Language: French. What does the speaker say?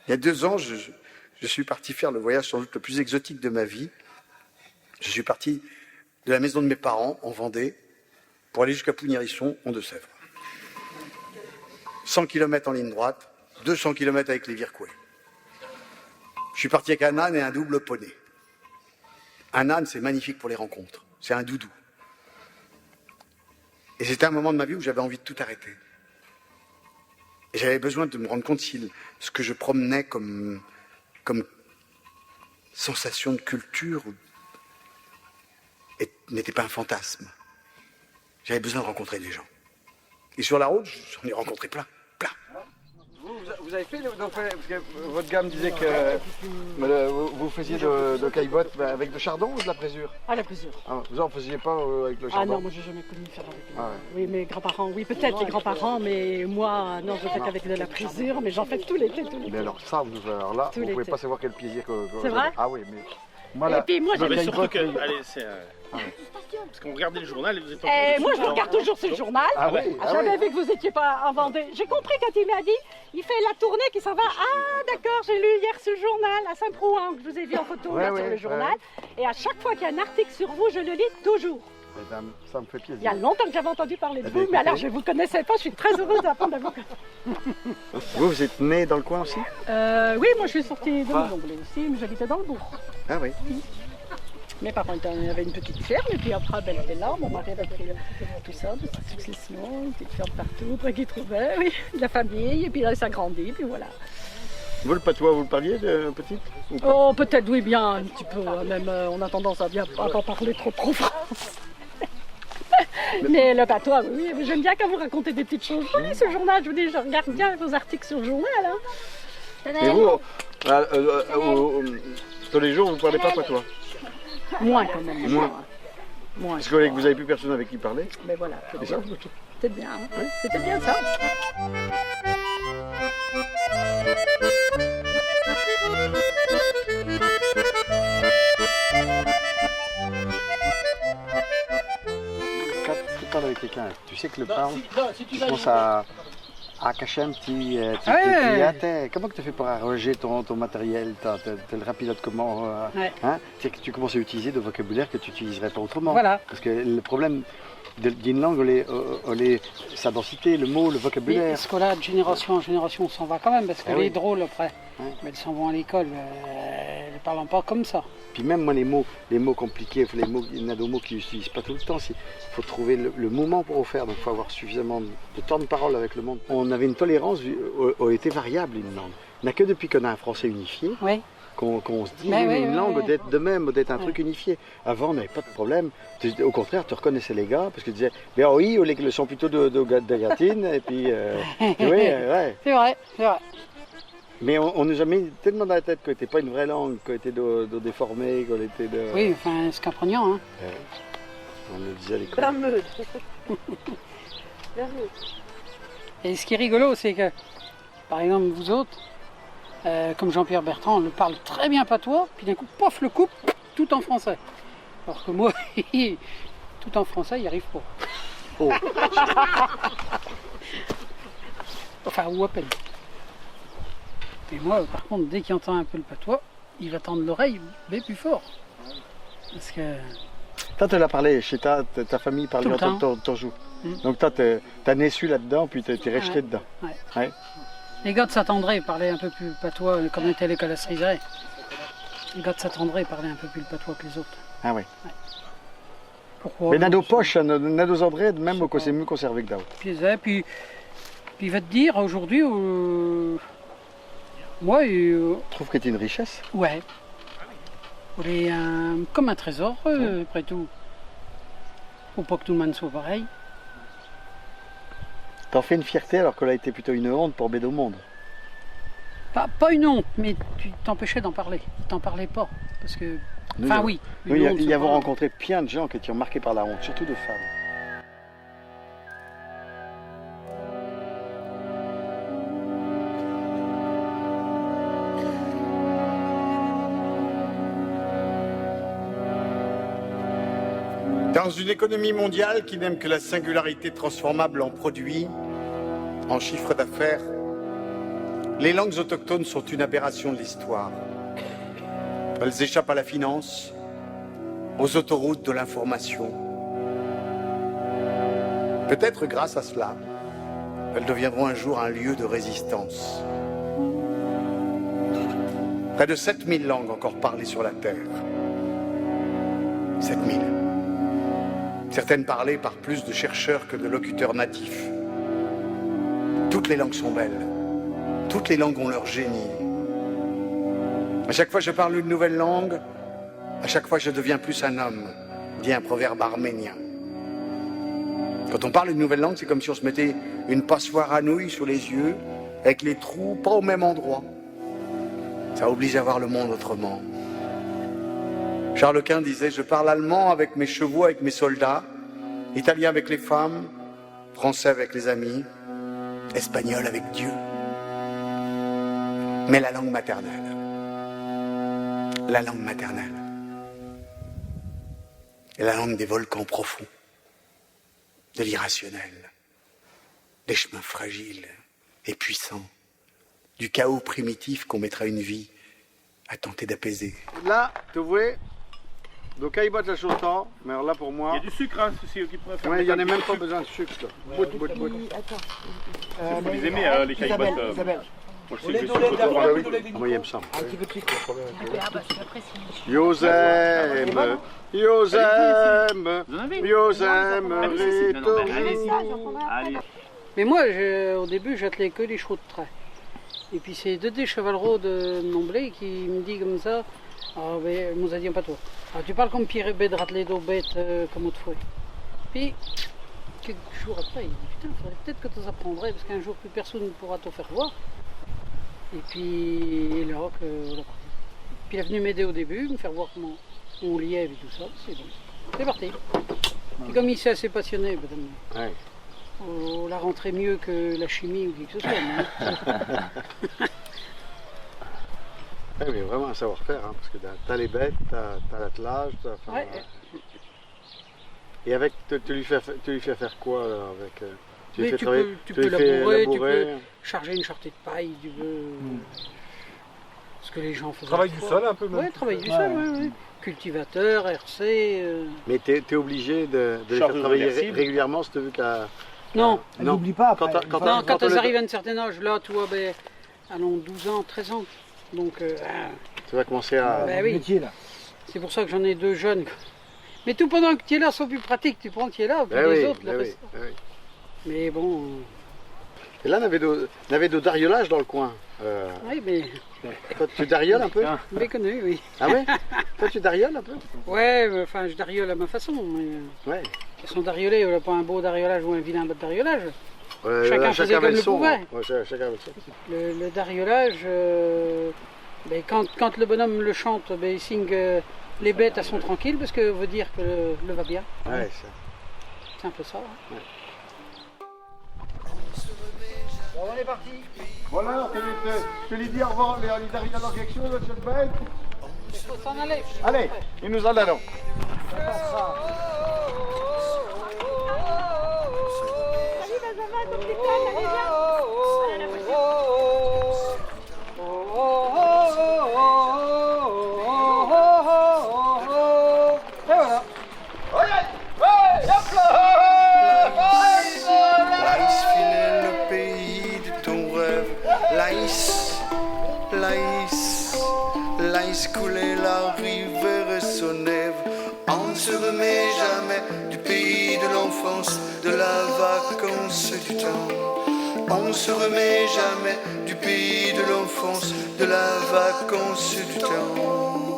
Il y a 2 ans, je suis parti faire le voyage sans doute le plus exotique de ma vie. Je suis parti de la maison de mes parents en Vendée pour aller jusqu'à Plounérisson, en Deux-Sèvres. 100 km en ligne droite, 200 km avec les Virquois. Je suis parti avec un âne et un double poney. Un âne, c'est magnifique pour les rencontres. C'est un doudou. Et c'était un moment de ma vie où j'avais envie de tout arrêter. Et j'avais besoin de me rendre compte si ce que je promenais comme sensation de culture n'était pas un fantasme. J'avais besoin de rencontrer des gens. Et sur la route, j'en ai rencontré plein. Vous avez fait, donc, parce que votre gamme disait que vous faisiez de caillebotte avec de chardon ou de la présure? Ah, la présure. Ah, vous en faisiez pas avec le chardon? Ah non, moi j'ai jamais connu faire avec le... Ah ouais. Oui, mes grands-parents, oui, peut-être les grands-parents, mais moi, non, je fais qu'avec de la présure, mais j'en fais tout l'été. Mais alors ça, alors là, vous pouvez pas savoir quel plaisir que c'est vrai? Ah oui, mais... Moi, et puis moi, j'avais surtout que... Allez, c'est... Parce qu'on regardait le journal et vous êtes pas... moi, je regarde toujours ce journal. Ah oui, J'avais vu que vous n'étiez pas en Vendée. J'ai compris quand il m'a dit, il fait la tournée qui s'en va. Ah, d'accord, j'ai lu hier ce journal à Saint-Prouin, que je vous ai vu en photo sur le journal. Et à chaque fois qu'il y a un article sur vous, je le lis toujours. Mesdames, ça me fait plaisir. Il y a longtemps que j'avais entendu parler de vous, mais alors je ne vous connaissais pas, je suis très heureuse d'apprendre à vous connaître. Vous êtes né dans le coin aussi? Oui, moi je suis sortie de Longlet aussi, mais j'habitais dans le bourg. Ah oui. Mes parents avaient une petite ferme, et puis après, elle était là, mon mari avait pris tout ça, de sa succession, une petite ferme partout, après qu'il trouvait, oui, la famille, et puis là, ça grandit, puis voilà. Vous, le patois, vous le parliez de petite? Oh, peut-être, oui, bien, un petit peu, même, on a tendance à bien à pas parler trop français. Mais le patois, oui, j'aime bien quand vous racontez des petites choses. Oui, ce journal, je vous dis, je regarde bien vos articles sur le journal. Hein. Et vous, tous les jours, vous ne parlez pas patois? Moins quand même. Moins. Parce que vous n'avez plus personne avec qui parler? Mais voilà, c'est ça? C'était bien, hein. Oui. C'était bien ça. Quand tu parles avec quelqu'un, tu sais que le parle, tu commences à cacher un petit... comment tu fais pour arroger ton matériel? Tu le rapilote comment? Hein? C'est que tu commences à utiliser de vocabulaire que tu n'utiliserais pas autrement. Voilà. Parce que le problème d'une langue, sa densité, le mot, le vocabulaire. Parce que là, de génération en génération, on s'en va quand même, parce que les drôles après, mais elles s'en vont à l'école, elles ne parlent pas comme ça. Puis même moi, les mots compliqués, il y en a des mots qu'ils n'utilisent pas tout le temps. Il faut trouver le moment pour en faire, donc il faut avoir suffisamment de temps de parole avec le monde. On avait une tolérance, on était variable une langue. Il n'y a que depuis qu'on a un français unifié qu'on se dit, une langue d'être de même, d'être un truc unifié. Avant, on n'avait pas de problème. Au contraire, tu reconnaissais les gars, parce qu'ils disaient, mais oui, les leçons plutôt de gatine, et puis... C'est vrai, c'est vrai. Mais on nous a mis tellement dans la tête qu'on n'était pas une vraie langue, qu'on était déformé, qu'on était de... Oui, enfin, c'est qu'apprenant, hein. On nous disait à l'école. La meute. Et ce qui est rigolo, c'est que, par exemple, vous autres, comme Jean-Pierre Bertrand, on le parle très bien patois, puis d'un coup, pof, le coupe, tout en français. Alors que moi, tout en français, il n'y arrive pas. Oh. Enfin, ou à peine. Et moi, par contre, dès qu'il entend un peu le patois, il va tendre l'oreille, mais plus fort. Parce que... Toi, tu l'as parlé, chez ta famille parlait ton joue. Donc toi, t'as naissé là-dedans, puis t'es resté dedans. Ouais. Les gars de Saint-André parlaient un peu plus patois, comme on était à l'école à Cerizay. Les gars de Saint-André parlaient un peu plus le patois que les autres. Ah oui. Pourquoi? Mais dans nos poches, dans nos André, même c'est mieux conservé que d'autres. Puis il va te dire, aujourd'hui, moi... Je trouve que c'est une richesse. Ouais. Il est comme un trésor, après tout. Faut pas que tout le monde soit pareil. T'en fais une fierté alors qu'elle a été plutôt une honte pour Bédo Monde. Pas une honte, mais tu t'empêchais d'en parler. T'en parlais pas. Parce que. Enfin, oui. Nous y avons rencontré plein de gens qui étaient marqués par la honte, surtout de femmes. Dans une économie mondiale qui n'aime que la singularité transformable en produits, en chiffre d'affaires, Les langues autochtones sont une aberration de l'histoire. Elles échappent à la finance, aux autoroutes de l'information. Peut-être grâce à cela, elles deviendront un jour un lieu de résistance. Près de 7000 langues encore parlées sur la Terre. 7000. Certaines parlées par plus de chercheurs que de locuteurs natifs. Toutes les langues sont belles. Toutes les langues ont leur génie. À chaque fois que je parle une nouvelle langue, à chaque fois je deviens plus un homme, dit un proverbe arménien. Quand on parle une nouvelle langue, c'est comme si on se mettait une passoire à nouilles sur les yeux, avec les trous pas au même endroit. Ça oblige à voir le monde autrement. Charles Quint disait « Je parle allemand avec mes chevaux, avec mes soldats, italien avec les femmes, français avec les amis, espagnol avec Dieu. » Mais la langue maternelle, est la langue des volcans profonds, de l'irrationnel, des chemins fragiles et puissants, du chaos primitif qu'on mettra une vie à tenter d'apaiser. Là, tu vois, donc il bat la chose temps, mais alors là pour moi. Il y a du sucre, hein, ceci qui pourrait faire. Ouais, il n'y en a même pas besoin de sucre. Là. Bout. C'est vous les aimez, les caillottes. Moi, je sais que je suis Moi, il aime ça. Un petit peu de sucre. Ah bah, c'est apprécié. Yosem, Allez. Mais moi, au début, j'attelais que les chevaux de trait. Et puis c'est Dédé Chevalreau de Nomblé qui me dit comme ça, il nous a dit pas toi. Alors, tu parles comme Pierre Hébé de rateler d'eau bête comme autrefois. Puis, quelques jours après, il dit putain, il faudrait peut-être que tu apprendrais, parce qu'un jour plus personne ne pourra te faire voir. Et puis, là, puis il est venu m'aider au début, me faire voir comment on liait et tout ça, c'est bon. C'est parti. Et comme il s'est assez passionné, Ouais. on l'a rentré mieux que la chimie ou quelque chose comme Ouais, mais vraiment un savoir-faire, hein, parce que t'as les bêtes, t'as l'attelage, Ouais. Et avec, tu lui fais faire quoi là, avec, tu lui Mais fais tu travailler, peux, tu tu lui peux fais labourer, tu labourer. peux charger une charrette de paille, tu veux. Ce que les gens faisaient. Travail du sol un peu même. Oui, travail du sol, oui. Cultivateur, RC. Mais t'es obligé de les faire Chargeuse travailler réversible. régulièrement si tu veux qu'à... Non, Elle n'oublie pas après. quand elles arrivent à un certain âge, là, tu vois, allons, 12 ans, 13 ans. Donc, Tu vas commencer à... Ben oui. Métier, là. c'est pour ça que j'en ai 2 jeunes. Mais tout pendant que tu es là, sont plus pratiques, tu prends, tu es là, puis Ben les oui, autres, ben là, oui, restent. ben oui. Mais bon, Et là, on avait de dariolage dans le coin. oui, mais Toi, tu darioles un peu? méconnu, oui. Ah ouais? Toi, tu darioles un peu? Ouais, mais, enfin, je dariole à ma façon. Mais, Ouais. ils sont dariolés, on n'a pas un beau dariolage ou un vilain dariolage. Chacun Là, faisait avait comme le son, pouvait. hein. Ouais, chacun avait son. Le dariolage, quand le bonhomme le chante, il signe que les bêtes elles sont tranquilles parce que veut dire que le va bien. Ouais, ça. C'est un peu ça. Hein. Bon, on est parti. Voilà, je te l'ai dit au revoir, les arrivent dans quelque chose, le bête. Il faut s'en aller. Allez, et nous en allons. Laïs filait le pays de ton rêve. Laïs coulait la rivière son Ève. On ne se remet jamais du pays de l'enfance, de la vacance du temps. On ne se remet jamais du pays de l'enfance, de la vacance du temps.